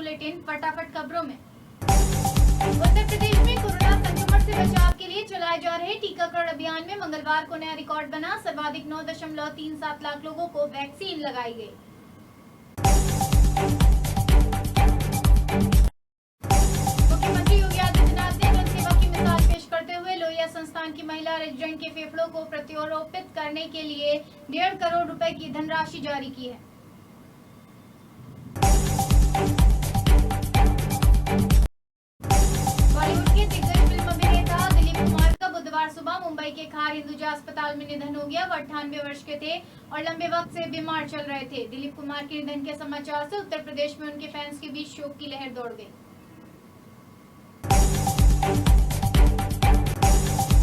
Bulletin फटाफट खबरों में। उत्तर प्रदेश में कोरोना संक्रमण से बचाव के लिए चलाए जा रहे टीकाकरण अभियान में मंगलवार को नया रिकॉर्ड बना। सर्वाधिक 9.37 लाख लोगों को वैक्सीन लगाई गई। मुख्यमंत्री योगी आदित्यनाथ ने जनसेवा की मिसाल पेश करते हुए लोहिया संस्थान की महिला रेजिडेंट के फेफड़ों को प्रत्यारोपित करने के लिए 1.5 करोड़ रुपए की धनराशि जारी की है। बुधवार सुबह मुंबई के खार हिंदुजा अस्पताल में निधन हो गया। वो 98 वर्ष के थे और लंबे वक्त से बीमार चल रहे थे। दिलीप कुमार के निधन के समाचार से उत्तर प्रदेश में उनके फैंस के बीच शोक की लहर दौड़ गई।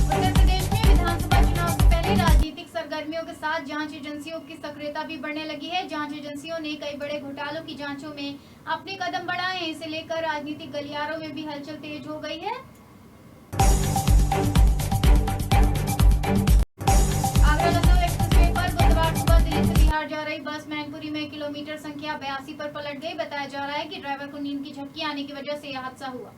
उत्तर प्रदेश में विधानसभा चुनाव से पहले राजनीतिक सरगर्मियों के साथ जांच एजेंसियों की सक्रियता भी बढ़ने लगी है। जांच एजेंसियों ने कई बड़े घोटालों की जांचों में अपने कदम बढ़ाए हैं। इसे लेकर राजनीतिक गलियारों में भी हलचल तेज हो गई है। जा रही बस मैनपुरी में किलोमीटर संख्या 82 पर पलट गई। बताया जा रहा है कि ड्राइवर को नींद की झपकी आने की वजह से यह हादसा हुआ।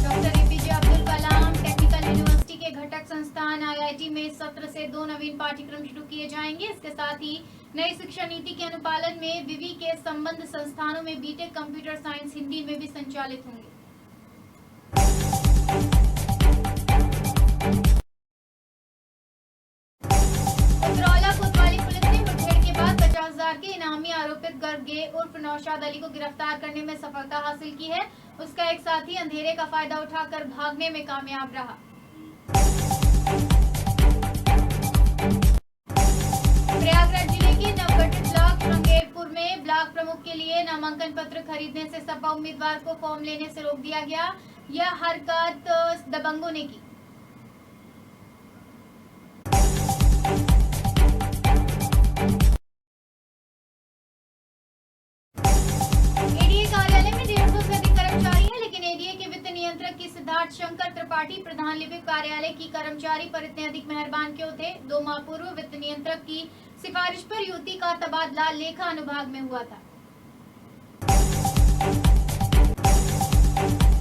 Doctor APJ Abdul Kalam technical university के घटक संस्थान IIT में इस सत्र से 2 नवीन पाठ्यक्रम शुरू किए जाएंगे। इसके साथ ही नई शिक्षा नीति के अनुपालन में विवि के संबद्ध संस्थानों में बीटेक कंप्यूटर साइंस हिंदी में भी संचालित होंगे। के इनामी आरोपित गर्गे उर्फ नौशाद अली को गिरफ्तार करने में सफलता हासिल की है। उसका एक साथी अंधेरे का फायदा उठाकर भागने में कामयाब रहा। प्रयागराज जिले के नवगठित ब्लॉक श्रृंगेरपुर में ब्लॉक प्रमुख के लिए नामांकन पत्र खरीदने से सपा उम्मीदवार को फॉर्म लेने से रोक दिया गया। यह हरकत दबंगों ने की। सिद्धार्थ शंकर त्रिपाठी प्रधान लिपिक कार्यालय की कर्मचारी पर इतने अधिक मेहरबान क्यों थे? 2 माह पूर्व वित्त नियंत्रक की सिफारिश पर युवती का तबादला लेखा अनुभाग में हुआ था।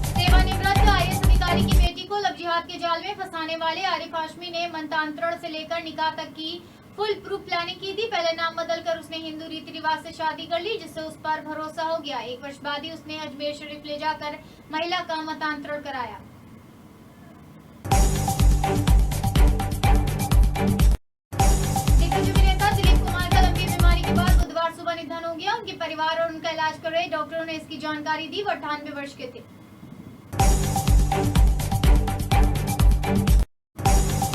सेवानिवृत्त IAS अधिकारी की बेटी को लव जिहाद के जाल में फंसाने वाले आरिफ हाशमी ने मंत्रांतरण से लेकर निकाह तक की फुल प्रूफ प्लानिंग की थी। पहले नाम बदलकर उसने हिंदू रीति रिवाज से शादी कर ली, जिससे उस पर भरोसा हो गया। 1 वर्ष बाद ही उसने अजमेर शरीफ ले जाकर महिला का मतांतरण कराया। दिग्गज अभिनेता दिलीप कुमार का लंबी बीमारी के बाद बुधवार सुबह निधन हो गया। उनके परिवार और उनका इलाज कर रहे डॉक्टरों ने इसकी जानकारी दी। वो 98 वर्ष के थे।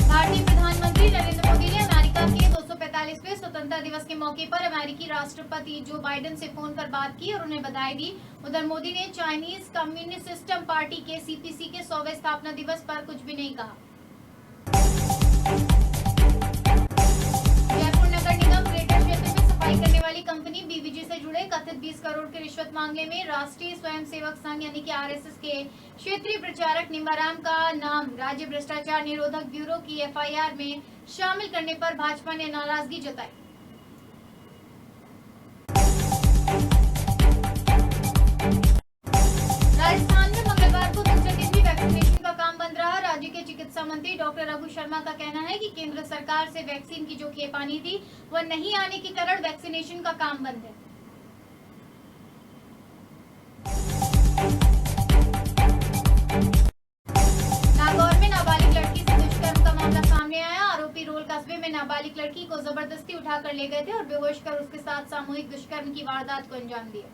भारतीय प्रधानमंत्री नरेंद्र मोदी ने अमेरिका के 245वें स्वतंत्रता दिवस के मौके पर अमेरिकी राष्ट्रपति जो बाइडेन से फोन पर बात की और उन्हें बधाई दी। उधर मोदी ने चाइनीज कम्युनिस्ट सिस्टम पार्टी के CPC के 100वें स्थापना दिवस पर कुछ भी नहीं कहा। जयपुर नगर निगम ग्रेटर क्षेत्र में सफाई करने वाली कंपनी BVG से जुड़े कथित 20 करोड़ के रिश्वत मामले में राष्ट्रीय स्वयंसेवक संघ यानी कि RSS के क्षेत्रीय प्रचारक निम्बाराम का नाम राज्य भ्रष्टाचार निरोधक ब्यूरो की FIR में शामिल करने पर भाजपा ने नाराजगी जताई। राजस्थान में मंगलवार को दूसरे दिन भी वैक्सीनेशन का काम बंद रहा। राज्य के चिकित्सा मंत्री डॉक्टर रघु शर्मा का कहना है कि केंद्र सरकार से वैक्सीन की जो खेप आनी थी वह नहीं आने के कारण वैक्सीनेशन का काम बंद है। नागौर में नाबालिग लड़की से दुष्कर्म का मामला सामने आया। आरोपी रोल कस्बे में नाबालिग लड़की को जबरदस्ती उठाकर ले गए थे और बेहोश कर उसके साथ सामूहिक दुष्कर्म की वारदात को अंजाम दिया।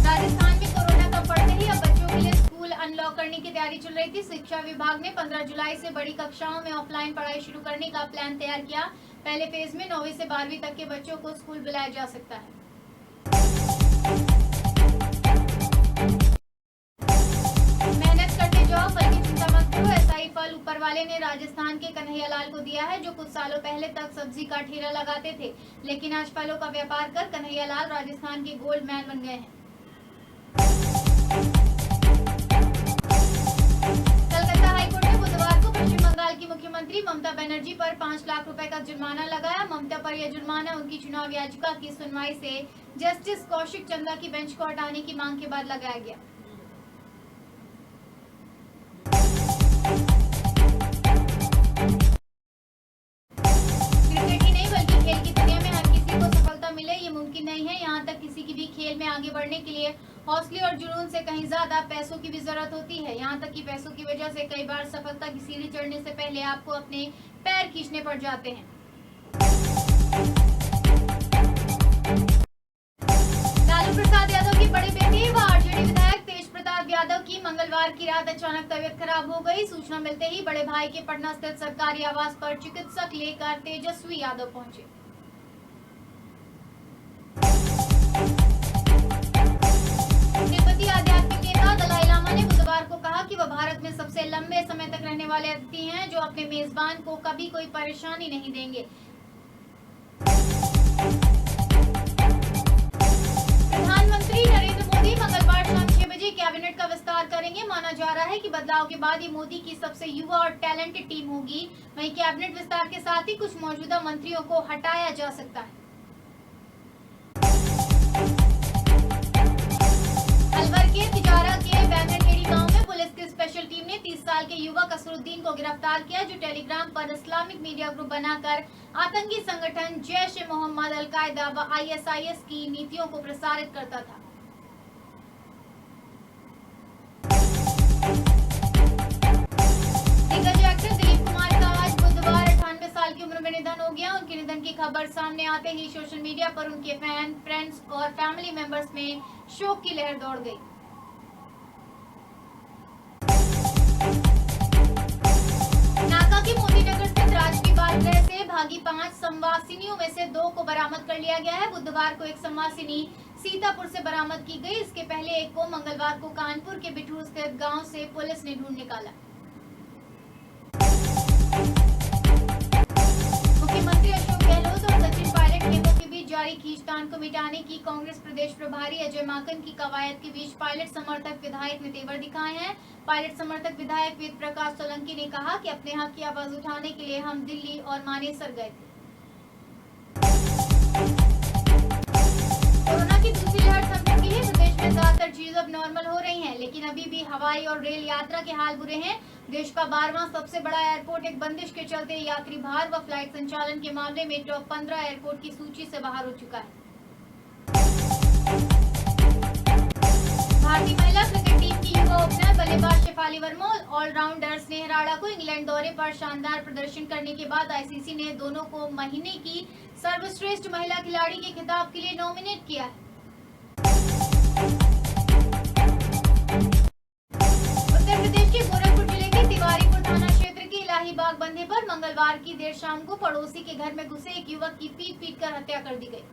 राजस्थान में कोरोना कम पड़ते ही अब बच्चों के लिए स्कूल अनलॉक करने की तैयारी चल रही थी। शिक्षा विभाग ने 15 जुलाई से बड़ी कक्षाओं में ऑफलाइन पढ़ाई शुरू करने का प्लान तैयार किया। पहले फेज में 9वीं से 12वीं तक के बच्चों को स्कूल बुलाया जा सकता है। मेहनत करते जाओ, फल की चिंता मत करो। ऐसा ही फल ऊपर वाले ने राजस्थान के कन्हैयालाल को दिया है, जो कुछ सालों पहले तक सब्जी का ठेला लगाते थे, लेकिन आज फलों का व्यापार कर कन्हैयालाल राजस्थान के गोल्ड मैन बन गए हैं। मुख्यमंत्री ममता बनर्जी पर 5 लाख रुपए का जुर्माना लगाया। ममता पर यह जुर्माना उनकी चुनाव याचिका की सुनवाई से जस्टिस कौशिक चंदा की बेंच को हटाने की मांग के बाद लगाया गया। क्रिकेट ही नहीं बल्कि खेल की दुनिया में हर किसी को सफलता मिले ये मुमकिन नहीं है। यहाँ तक किसी की भी खेल में आगे बढ़ने के लिए हौसले और जुनून से कहीं ज्यादा पैसों की भी जरूरत होती है। यहाँ तक कि पैसों की वजह से कई बार सफलता की सीढ़ी चढ़ने से पहले आपको अपने पैर खींचने पड़ जाते हैं। लालू प्रसाद यादव की बड़े बेटे व आरजेडी विधायक तेज प्रताप यादव की मंगलवार की रात अचानक तबीयत खराब हो गई। सूचना मिलते ही बड़े भाई के पटना स्थित सरकारी आवास पर चिकित्सक लेकर तेजस्वी यादव पहुंचे। आध्यात्मिक नेता दलाई लामा ने बुधवार को कहा कि वह भारत में सबसे लंबे समय तक रहने वाले अतिथि हैं जो अपने मेजबान को कभी कोई परेशानी नहीं देंगे। प्रधानमंत्री नरेंद्र मोदी मंगलवार शाम 6 बजे कैबिनेट का विस्तार करेंगे। माना जा रहा है कि बदलाव के बाद ये मोदी की सबसे युवा और टैलेंटेड टीम होगी। वहीं कैबिनेट विस्तार के साथ ही कुछ मौजूदा मंत्रियों को हटाया जा सकता है। अलवर के तिजारा के बैंगनखेड़ी गांव में पुलिस की स्पेशल टीम ने 30 साल के युवक असरुद्दीन को गिरफ्तार किया जो टेलीग्राम पर इस्लामिक मीडिया ग्रुप बनाकर आतंकी संगठन जैश-ए-मोहम्मद, अल-कायदा व ISIS की नीतियों को प्रसारित करता था। दिग्गज एक्टर दिलीप कुमार का आज बुधवार 98 साल की उम्र में निधन हो गया। उनके निधन की खबर सामने आते ही सोशल मीडिया पर उनके फैन, फ्रेंड्स और फैमिली मेंबर्स में शोक की लहर दौड़ गई। नाका के मोतीनगर स्थित राजकीय बाल गृह से भागी 5 संवासिनियों में से 2 को बरामद कर लिया गया है। बुधवार को एक संवासिनी सीतापुर से बरामद की गई। इसके पहले एक को मंगलवार को कानपुर के बिठूर स्थित गांव से पुलिस ने ढूंढ निकाला। मुख्यमंत्री अशोक गहलोत और सचिन पायलट गेमों के बीच जारी खींचतान को मिटाने की कांग्रेस प्रदेश प्रभारी अजय माकन की कवायद के बीच पायलट समर्थक विधायक ने तेवर दिखाए हैं। पायलट समर्थक विधायक वेद प्रकाश सोलंकी ने कहा कि अपने हक की आवाज उठाने के लिए हम दिल्ली और मानेसर गए थे। कोरोना की दूसरी लहर थम चुकी है। प्रदेश में ज्यादातर चीज अब नॉर्मल हो रही हैं, लेकिन अभी भी हवाई और रेल यात्रा के हाल बुरे हैं। देश का 12वां सबसे बड़ा एयरपोर्ट एक बंदिश के चलते यात्री भार व फ्लाइट संचालन के मामले में टॉप 15 एयरपोर्ट की सूची से बाहर हो चुका है। भारतीय महिला क्रिकेट टीम की युवा ओपनर बल्लेबाज शेफाली वर्मा और ऑलराउंडर स्नेह राणा को इंग्लैंड दौरे पर शानदार प्रदर्शन करने के बाद ICC ने दोनों को महीने की सर्वश्रेष्ठ महिला खिलाड़ी के खिताब के लिए नॉमिनेट किया है। उत्तर प्रदेश के गोरखपुर जिले के तिवारीपुर थाना क्षेत्र के इलाही बाग बंधे पर मंगलवार की देर शाम को पड़ोसी के घर में घुसे एक युवक की पीट कर हत्या कर दी गई।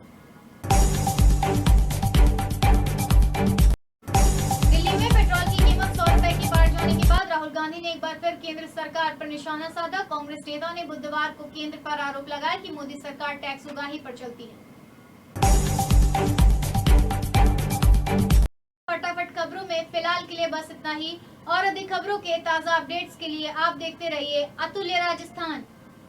दिल्ली में पेट्रोल की कीमत 100 रुपए के पार जाने के बाद राहुल गांधी ने एक बार फिर केंद्र सरकार पर निशाना साधा। कांग्रेस नेता ने बुधवार को केंद्र पर आरोप लगाया कि मोदी सरकार टैक्स उगाही पर चलती है। फटाफट खबरों में फिलहाल के लिए बस इतना ही और अधिक खबरों के ताज़ा अपडेट्स के लिए आप देखते रहिए अतुल्य राजस्थान।